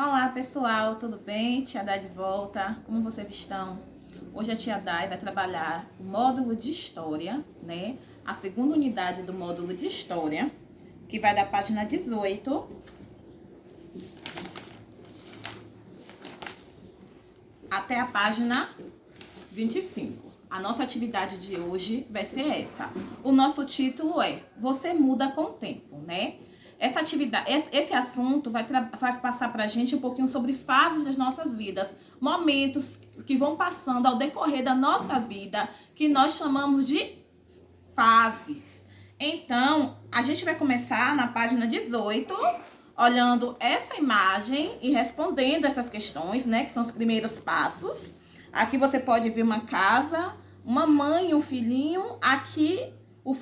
Olá pessoal, tudo bem? Tia Dai de volta, como vocês estão? Hoje a Tia Dai vai trabalhar o módulo de História, né? A segunda unidade do módulo de História, que vai da página 18 até a página 25. A nossa atividade de hoje vai ser essa. O nosso título é Você Muda com o Tempo, né? Essa atividade, esse assunto vai passar pra gente um pouquinho sobre fases das nossas vidas, momentos que vão passando ao decorrer da nossa vida, que nós chamamos de fases. Então, a gente vai começar na página 18, olhando essa imagem e respondendo essas questões, né, que são os primeiros passos. Aqui você pode ver uma casa, uma mãe e um filhinho. Aqui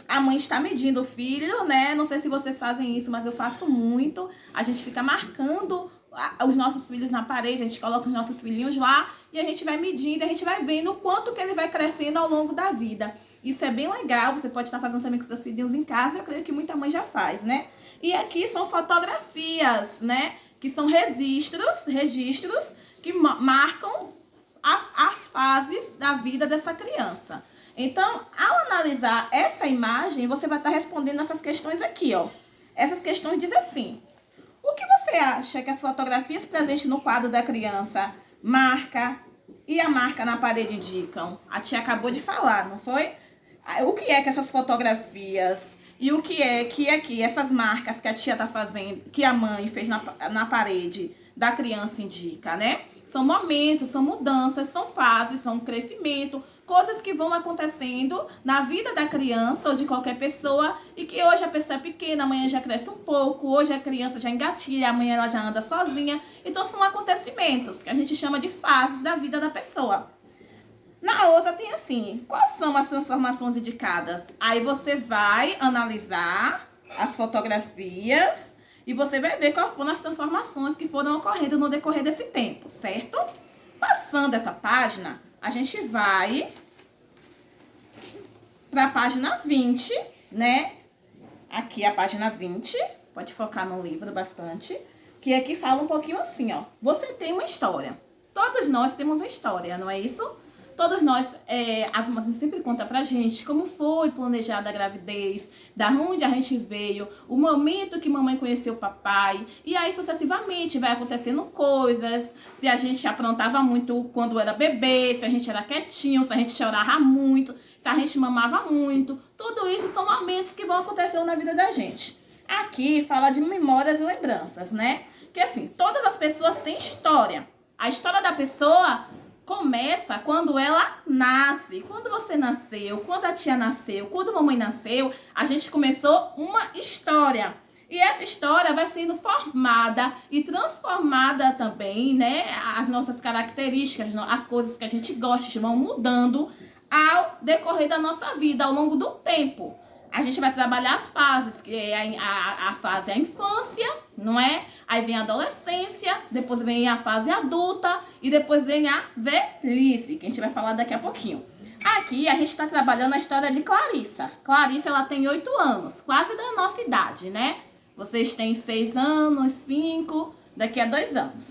a mãe está medindo o filho, né? Não sei se vocês fazem isso, mas eu faço muito. A gente fica marcando os nossos filhos na parede, a gente coloca os nossos filhinhos lá e a gente vai medindo, a gente vai vendo o quanto que ele vai crescendo ao longo da vida. Isso é bem legal, você pode estar fazendo também com seus filhinhos em casa, eu creio que muita mãe já faz, né? E aqui são fotografias, né? Que são registros que marcam as fases da vida dessa criança. Então, ao analisar essa imagem, você vai estar respondendo essas questões aqui, ó. Essas questões dizem assim: o que você acha que as fotografias presentes no quadro da criança marca e a marca na parede indicam? A tia acabou de falar, não foi? O que é que essas fotografias e o que é que aqui essas marcas que a tia tá fazendo, que a mãe fez na parede da criança indica, né? São momentos, são mudanças, são fases, são crescimento, coisas que vão acontecendo na vida da criança ou de qualquer pessoa e que hoje a pessoa é pequena, amanhã já cresce um pouco, hoje a criança já engatilha, amanhã ela já anda sozinha. Então são acontecimentos que a gente chama de fases da vida da pessoa. Na outra tem assim, quais são as transformações indicadas? Aí você vai analisar as fotografias e você vai ver quais foram as transformações que foram ocorrendo no decorrer desse tempo, certo? Passando essa página, a gente vai para a página 20, né? Aqui a página 20, pode focar no livro bastante, que aqui fala um pouquinho assim, ó. Você tem uma história. Todos nós temos uma história, não é isso? Todos nós, as mães sempre contam pra gente como foi planejada a gravidez, da onde a gente veio, o momento que mamãe conheceu o papai, e aí sucessivamente vai acontecendo coisas, se a gente aprontava muito quando era bebê, se a gente era quietinho, se a gente chorava muito, se a gente mamava muito, tudo isso são momentos que vão acontecendo na vida da gente. Aqui fala de memórias e lembranças, né? Que assim, todas as pessoas têm história. A história da pessoa começa quando ela nasce. Quando você nasceu, quando a tia nasceu, quando a mamãe nasceu, a gente começou uma história. E essa história vai sendo formada e transformada também, né? As nossas características, as coisas que a gente gosta vão mudando ao decorrer da nossa vida, ao longo do tempo. A gente vai trabalhar as fases, que é a fase é a infância, não é? Aí vem a adolescência, depois vem a fase adulta e depois vem a velhice, que a gente vai falar daqui a pouquinho. Aqui a gente está trabalhando a história de Clarissa. Clarissa, ela tem 8 anos, quase da nossa idade, né? Vocês têm 6 anos, 5, daqui a 2 anos.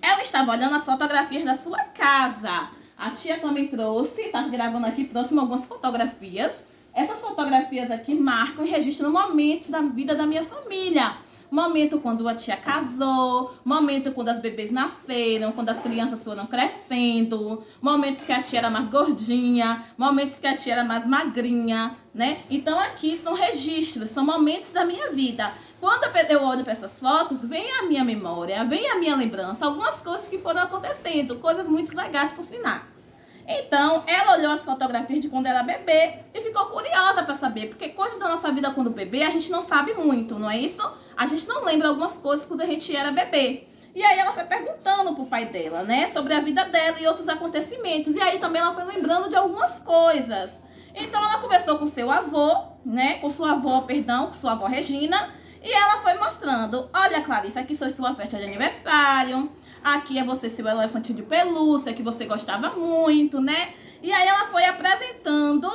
Ela estava olhando as fotografias da sua casa. A tia também trouxe, tá gravando aqui próximo algumas fotografias. Essas fotografias aqui marcam e registram momentos da vida da minha família. Momento quando a tia casou, momento quando as bebês nasceram, quando as crianças foram crescendo, momentos que a tia era mais gordinha, momentos que a tia era mais magrinha, né? Então aqui são registros, são momentos da minha vida. Quando eu olho para essas fotos, vem a minha memória, vem a minha lembrança, algumas coisas que foram acontecendo, coisas muito legais por sinal. Então, ela olhou as fotografias de quando era bebê e ficou curiosa para saber, porque coisas da nossa vida quando bebê a gente não sabe muito, não é isso? A gente não lembra algumas coisas quando a gente era bebê. E aí ela foi perguntando pro pai dela, né, sobre a vida dela e outros acontecimentos. E aí também ela foi lembrando de algumas coisas. Então ela conversou com seu avô, né, com sua avó Regina, e ela foi mostrando: olha, Clarissa, aqui foi sua festa de aniversário. Aqui é você, seu elefante de pelúcia, que você gostava muito, né? E aí ela foi apresentando,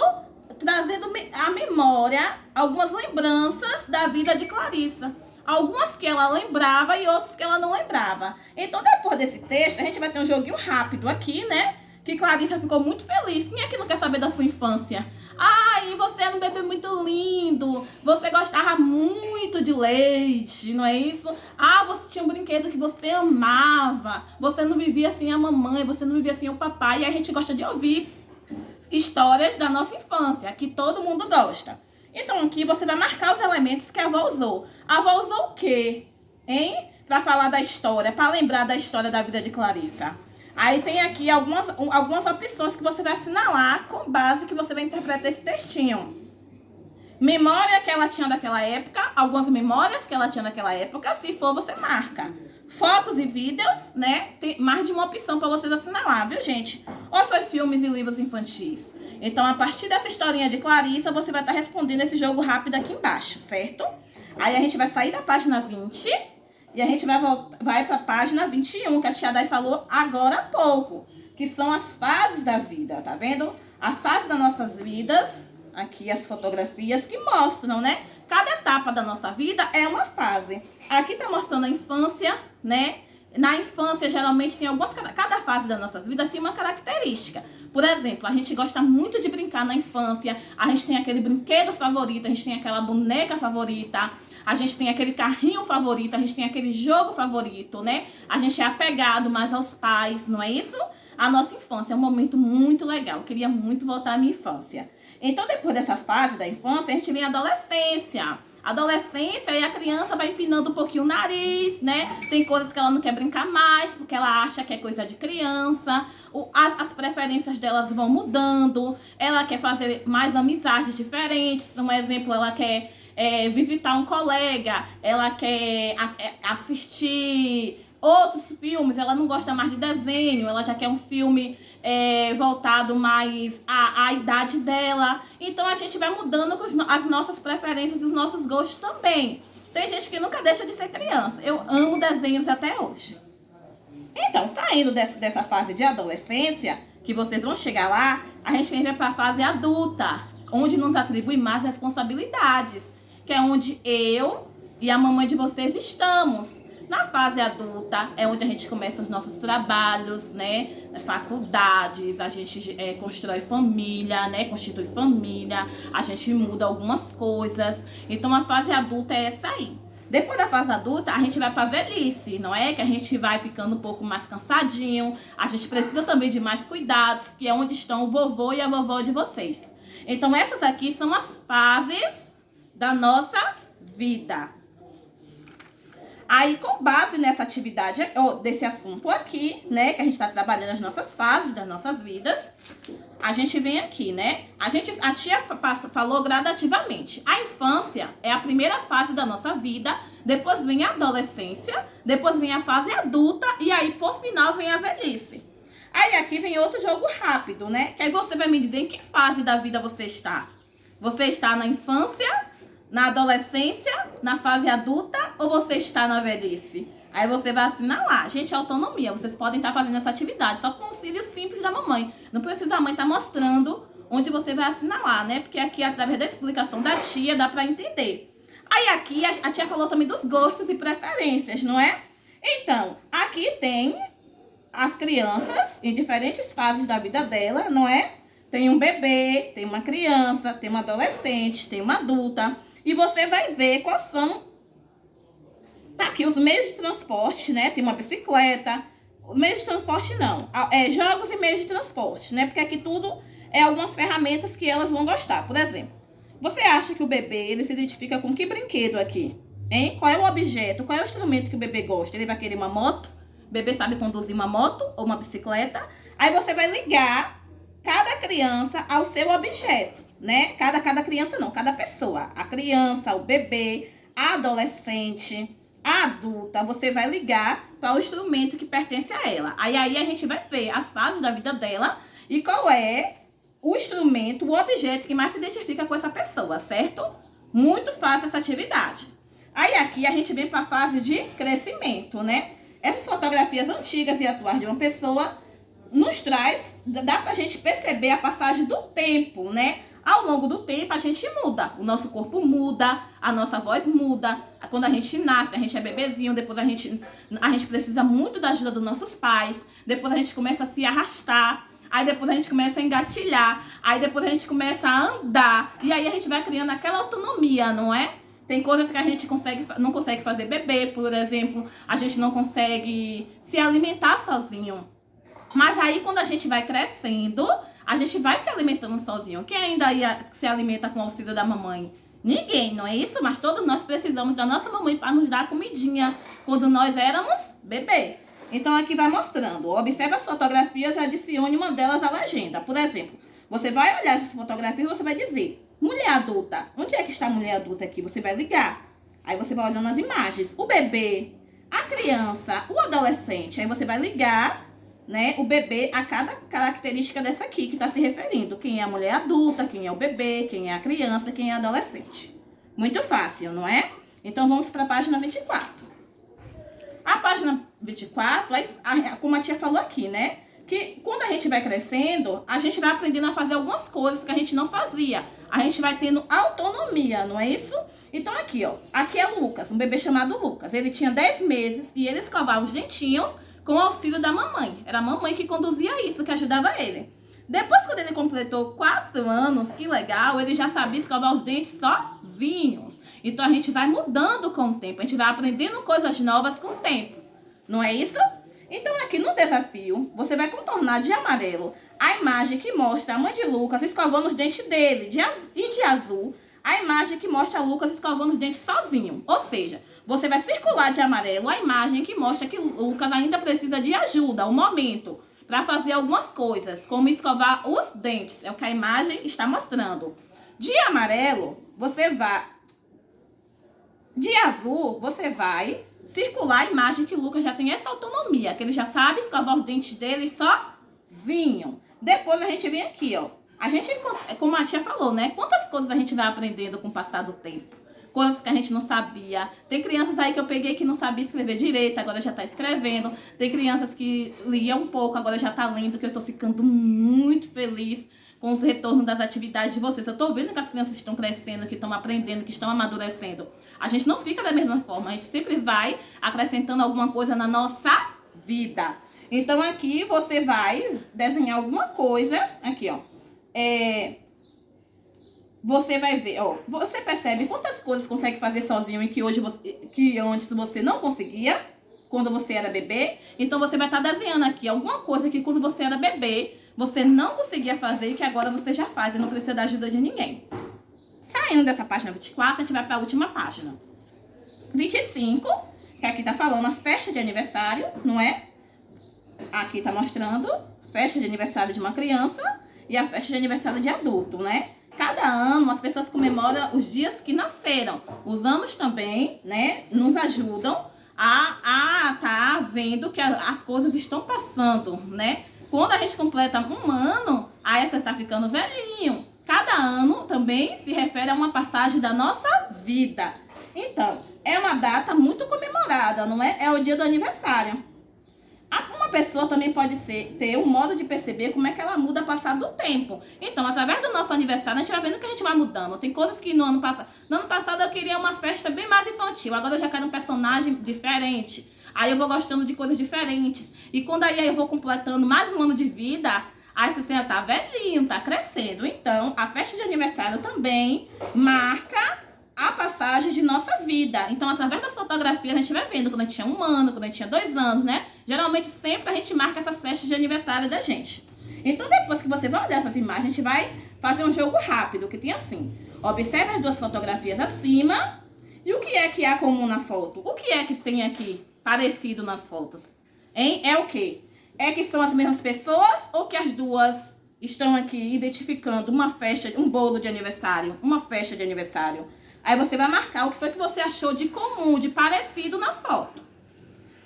trazendo à memória algumas lembranças da vida de Clarissa. Algumas que ela lembrava e outras que ela não lembrava. Então, depois desse texto, a gente vai ter um joguinho rápido aqui, né? Que Clarissa ficou muito feliz. Quem é que não quer saber da sua infância? Ai, você era um bebê muito lindo. Você gostava muito de leite, não é isso? Ah, você tinha um brinquedo que você amava. Você não vivia sem a mamãe, você não vivia sem o papai. E a gente gosta de ouvir histórias da nossa infância, que todo mundo gosta. Então aqui você vai marcar os elementos que a avó usou. A avó usou o quê? Hein? Para falar da história, para lembrar da história da vida de Clarissa. Aí tem aqui algumas opções que você vai assinalar com base que você vai interpretar esse textinho. Memória que ela tinha daquela época, algumas memórias que ela tinha daquela época, se for você marca. Fotos e vídeos, né? Tem mais de uma opção para vocês assinalar, viu, gente? Ou foi filmes e livros infantis. Então, a partir dessa historinha de Clarissa, você vai estar respondendo esse jogo rápido aqui embaixo, certo? Aí a gente vai sair da página 20 e a gente vai para a página 21, que a tia Day falou agora há pouco, que são as fases da vida, tá vendo? As fases das nossas vidas, aqui as fotografias que mostram, né? Cada etapa da nossa vida é uma fase. Aqui tá mostrando a infância, né? Na infância, geralmente, tem cada fase das nossas vidas tem uma característica. Por exemplo, a gente gosta muito de brincar na infância, a gente tem aquele brinquedo favorito, a gente tem aquela boneca favorita, a gente tem aquele carrinho favorito, a gente tem aquele jogo favorito, né? A gente é apegado mais aos pais, não é isso? A nossa infância é um momento muito legal. Eu queria muito voltar à minha infância. Então, depois dessa fase da infância, a gente vem a adolescência. Adolescência, aí a criança vai empinando um pouquinho o nariz, né? Tem coisas que ela não quer brincar mais, porque ela acha que é coisa de criança. As preferências delas vão mudando. Ela quer fazer mais amizades diferentes. Um exemplo, ela quer visitar um colega. Ela quer assistir outros filmes. Ela não gosta mais de desenho. Ela já quer um filme voltado mais à idade dela. Então a gente vai mudando com as nossas preferências e os nossos gostos também. Tem gente que nunca deixa de ser criança. Eu amo desenhos até hoje. Então, saindo dessa fase de adolescência, que vocês vão chegar lá, a gente vem para a fase adulta, onde nos atribui mais responsabilidades, que é onde eu e a mamãe de vocês estamos. Na fase adulta é onde a gente começa os nossos trabalhos, né? Faculdades, a gente constrói família, né? Constitui família, a gente muda algumas coisas. Então a fase adulta é essa aí. Depois da fase adulta, a gente vai para a velhice, não é? Que a gente vai ficando um pouco mais cansadinho. A gente precisa também de mais cuidados, que é onde estão o vovô e a vovó de vocês. Então essas aqui são as fases da nossa vida. Aí, com base nessa atividade, ou desse assunto aqui, né, que a gente está trabalhando as nossas fases das nossas vidas, a gente vem aqui, né? A tia falou gradativamente. A infância é a primeira fase da nossa vida, depois vem a adolescência, depois vem a fase adulta e aí, por final, vem a velhice. Aí, aqui vem outro jogo rápido, né? Que aí você vai me dizer em que fase da vida você está. Você está na infância, na adolescência, na fase adulta ou você está na velhice? Aí você vai assinar lá. Gente, autonomia. Vocês podem estar fazendo essa atividade só com auxílio simples da mamãe. Não precisa a mãe estar mostrando onde você vai assinar lá, né? Porque aqui, através da explicação da tia, dá para entender. Aí aqui, a tia falou também dos gostos e preferências, não é? Então, aqui tem as crianças em diferentes fases da vida dela, não é? Tem um bebê, tem uma criança, tem uma adolescente, tem uma adulta. E você vai ver quais são aqui os meios de transporte, né? Tem uma bicicleta. Os meios de transporte não. Jogos e meios de transporte, né? Porque aqui tudo é algumas ferramentas que elas vão gostar. Por exemplo, você acha que o bebê, ele se identifica com que brinquedo aqui? Hein? Qual é o objeto, qual é o instrumento que o bebê gosta? Ele vai querer uma moto? O bebê sabe conduzir uma moto ou uma bicicleta? Aí você vai ligar cada criança ao seu objeto, né? Cada criança não, cada pessoa. A criança, o bebê, a adolescente, a adulta, você vai ligar para o instrumento que pertence a ela. Aí a gente vai ver as fases da vida dela e qual é o instrumento, o objeto que mais se identifica com essa pessoa, certo? Muito fácil essa atividade. Aí aqui a gente vem para a fase de crescimento, né? Essas fotografias antigas e atuais de uma pessoa nos traz, dá pra gente perceber a passagem do tempo, né? Ao longo do tempo, a gente muda. O nosso corpo muda, a nossa voz muda. Quando a gente nasce, a gente é bebezinho, depois a gente precisa muito da ajuda dos nossos pais. Depois a gente começa a se arrastar. Aí depois a gente começa a engatilhar. Aí depois a gente começa a andar. E aí a gente vai criando aquela autonomia, não é? Tem coisas que a gente não consegue fazer bebê, por exemplo. A gente não consegue se alimentar sozinho. Mas aí quando a gente vai crescendo, a gente vai se alimentando sozinho. Quem ainda se alimenta com o auxílio da mamãe? Ninguém, não é isso? Mas todos nós precisamos da nossa mamãe para nos dar comidinha quando nós éramos bebê. Então aqui vai mostrando. Observe as fotografias e adicione uma delas à legenda. Por exemplo, você vai olhar essas fotografias e você vai dizer: mulher adulta. Onde é que está a mulher adulta aqui? Você vai ligar. Aí você vai olhando as imagens. O bebê, a criança, o adolescente. Aí você vai ligar, né, o bebê a cada característica dessa aqui que está se referindo. Quem é a mulher adulta, quem é o bebê, quem é a criança, quem é a adolescente. Muito fácil, não é? Então vamos para a página 24. A página 24, como a tia falou aqui, né? Que quando a gente vai crescendo, a gente vai aprendendo a fazer algumas coisas que a gente não fazia. A gente vai tendo autonomia, não é isso? Então aqui, ó. Aqui é Lucas, um bebê chamado Lucas. Ele tinha 10 meses e ele escovava os dentinhos com o auxílio da mamãe. Era a mamãe que conduzia isso, que ajudava ele. Depois, quando ele completou 4 anos, que legal, ele já sabia escovar os dentes sozinhos. Então, a gente vai mudando com o tempo. A gente vai aprendendo coisas novas com o tempo. Não é isso? Então, aqui no desafio, você vai contornar de amarelo a imagem que mostra a mãe de Lucas escovando os dentes dele. E de azul, a imagem que mostra Lucas escovando os dentes sozinho. Ou seja, você vai circular de amarelo a imagem que mostra que Lucas ainda precisa de ajuda, um momento, para fazer algumas coisas, como escovar os dentes. É o que a imagem está mostrando. De amarelo, de azul, você vai circular a imagem que Lucas já tem essa autonomia, que ele já sabe escovar os dentes dele sozinho. Depois a gente vem aqui, ó. A gente, como a tia falou, né? Quantas coisas a gente vai aprendendo com o passar do tempo? Coisas que a gente não sabia. Tem crianças aí que eu peguei que não sabia escrever direito, agora já tá escrevendo. Tem crianças que liam um pouco, agora já tá lendo, que eu tô ficando muito feliz com os retornos das atividades de vocês. Eu tô vendo que as crianças estão crescendo, que estão aprendendo, que estão amadurecendo. A gente não fica da mesma forma, a gente sempre vai acrescentando alguma coisa na nossa vida. Então aqui você vai desenhar alguma coisa, aqui ó, você vai ver, ó, você percebe quantas coisas consegue fazer sozinho e que antes você não conseguia quando você era bebê. Então você vai estar desenhando aqui alguma coisa que quando você era bebê você não conseguia fazer e que agora você já faz e não precisa da ajuda de ninguém. Saindo dessa página 24, a gente vai para a última página. 25, que aqui tá falando a festa de aniversário, não é? Aqui tá mostrando festa de aniversário de uma criança e a festa de aniversário de adulto, né? Cada ano as pessoas comemoram os dias que nasceram. Os anos também, né, nos ajudam a tá vendo que as coisas estão passando, né? Quando a gente completa um ano, aí você está ficando velhinho. Cada ano também se refere a uma passagem da nossa vida. Então, é uma data muito comemorada, não é? É o dia do aniversário. Uma pessoa também pode ter um modo de perceber como é que ela muda ao passar do tempo. Então, através do nosso aniversário, a gente vai vendo que a gente vai mudando. Tem coisas que no ano passado eu queria uma festa bem mais infantil. Agora eu já quero um personagem diferente. Aí eu vou gostando de coisas diferentes. E quando aí eu vou completando mais um ano de vida, aí você já tá velhinho, tá crescendo. Então, a festa de aniversário também marca a passagem de nossa vida. Então, através das fotografias, a gente vai vendo quando a gente tinha 1 ano, quando a gente tinha 2 anos, né? Geralmente, sempre a gente marca essas festas de aniversário da gente. Então, depois que você vai olhar essas imagens, a gente vai fazer um jogo rápido, que tem assim. Observe as 2 fotografias acima. E o que é que há comum na foto? O que é que tem aqui parecido nas fotos? Hein? É o quê? É que são as mesmas pessoas ou que as 2 estão aqui identificando uma festa, um bolo de aniversário, uma festa de aniversário? Aí você vai marcar o que foi que você achou de comum, de parecido na foto.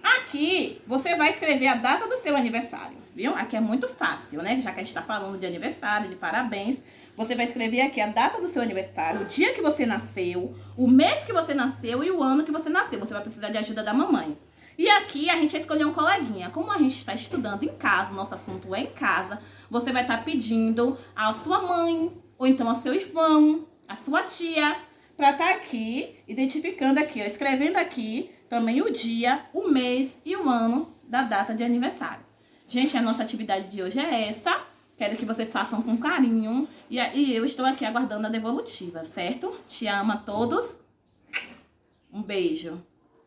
Aqui, você vai escrever a data do seu aniversário, viu? Aqui é muito fácil, né? Já que a gente tá falando de aniversário, de parabéns. Você vai escrever aqui a data do seu aniversário, o dia que você nasceu, o mês que você nasceu e o ano que você nasceu. Você vai precisar de ajuda da mamãe. E aqui a gente vai escolher um coleguinha. Como a gente está estudando em casa, nosso assunto é em casa, você vai estar pedindo à sua mãe, ou então ao seu irmão, a sua tia, para estar aqui, identificando aqui, ó, escrevendo aqui também o dia, o mês e o ano da data de aniversário. Gente, a nossa atividade de hoje é essa. Quero que vocês façam com carinho. E eu estou aqui aguardando a devolutiva, certo? Te amo a todos. Um beijo.